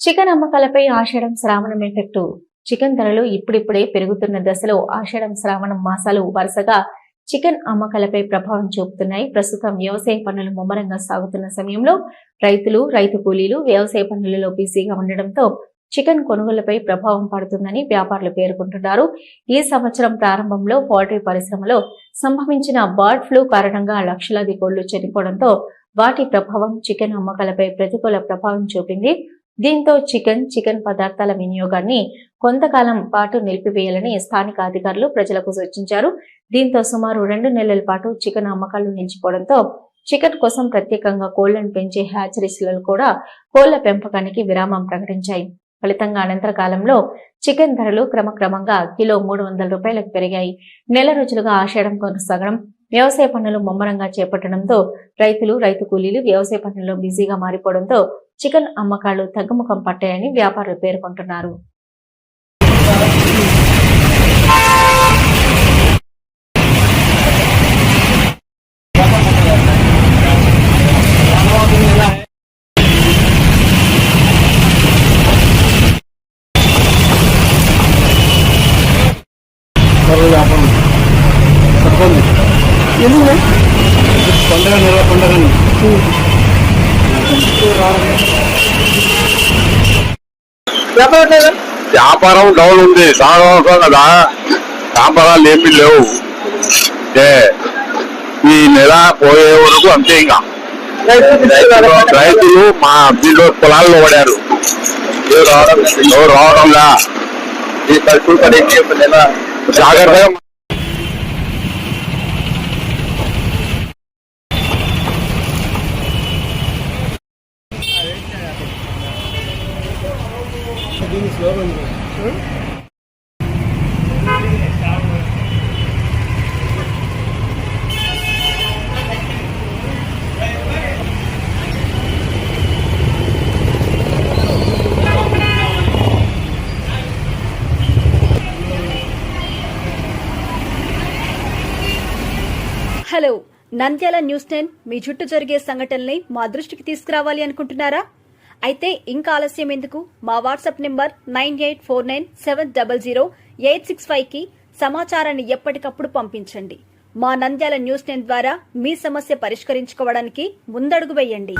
Chicken అమ్మకాలపై ఆషాఢం శ్రావణం effect. Chicken ధరలు ఇప్పుడిప్పుడే పెరుగుతున్న దశలో ఆషాఢం శ్రావణం మాసాలు వరుసగా చికెన్ అమ్మకాలపై ప్రభావం చూపుతున్నాయి. ప్రస్తుతం వ్యవసాయ పనులు ముమ్మరంగా సాగుతున్న సమయంలో రైతులు, రైతు కూలీలు వ్యవసాయ పనులలో బిజీగా ఉండడంతో చికెన్ కొనుగోలుపై ప్రభావం పడుతుందని వ్యాపారులు పేర్కొంటున్నారు. ఈ సంవత్సరం ప్రారంభంలో పౌల్ట్రీ పరిశ్రమలో సంభవించిన బర్డ్ ఫ్లూ కారణంగా లక్షలాది కోళ్లు చనిపోవడంతో వాటి ప్రభావం చికెన్ అమ్మకాలపై ప్రతికూల ప్రభావం చూపింది. దీంతో చికెన్ పదార్థాల వినియోగాన్ని కొంతకాలం పాటు నిలిపివేయాలని స్థానిక అధికారులు ప్రజలకు సూచించారు. దీంతో సుమారు 2 నెలల పాటు చికెన్ అమ్మకాలు నిలిచిపోవడంతో చికెన్ కోసం ప్రత్యేకంగా కోళ్లను పెంచే హ్యాచరీస్లలో కూడా కోళ్ల పెంపకానికి విరామం ప్రకటించాయి. ఫలితంగా అనంతర కాలంలో చికెన్ ధరలు క్రమక్రమంగా కిలో 300 రూపాయలకు పెరిగాయి. నెల రోజులుగా ఆషాఢం కొనసాగడం, వ్యవసాయ పనులు ముమ్మరంగా చేపట్టడంతో రైతులు, రైతు కూలీలు వ్యవసాయ పనుల్లో బిజీగా మారిపోవడంతో చికెన్ అమ్మకాలు తగ్గుముఖం పట్టాయని వ్యాపారులు పేర్కొంటున్నారు. వ్యాపారం డౌన్ ఉంది, సాగవసం కదా, వ్యాపారాలు ఏమీ లేవు. ఈ నెల పోయే వరకు అంతే. ఇంకా రైతులు మా దీంట్లో పొలాల్లో పడారు, ఎవరు రావడంలా. ఈ పరిస్థితులు జాగ్రత్తగా హలో, నంద్యాల న్యూస్ 10 మీ చుట్టూ జరిగే సంఘటనల్ని మా దృష్టికి తీసుకురావాలి అనుకుంటున్నారా? అయితే ఇంకా ఆలస్యం ఎందుకు? మా వాట్సాప్ నెంబర్ 9849700865కి సమాచారాన్ని ఎప్పటికప్పుడు పంపించండి. మా నంద్యాల న్యూస్ 10 ద్వారా మీ సమస్య పరిష్కరించుకోవడానికి ముందడుగు వేయండి.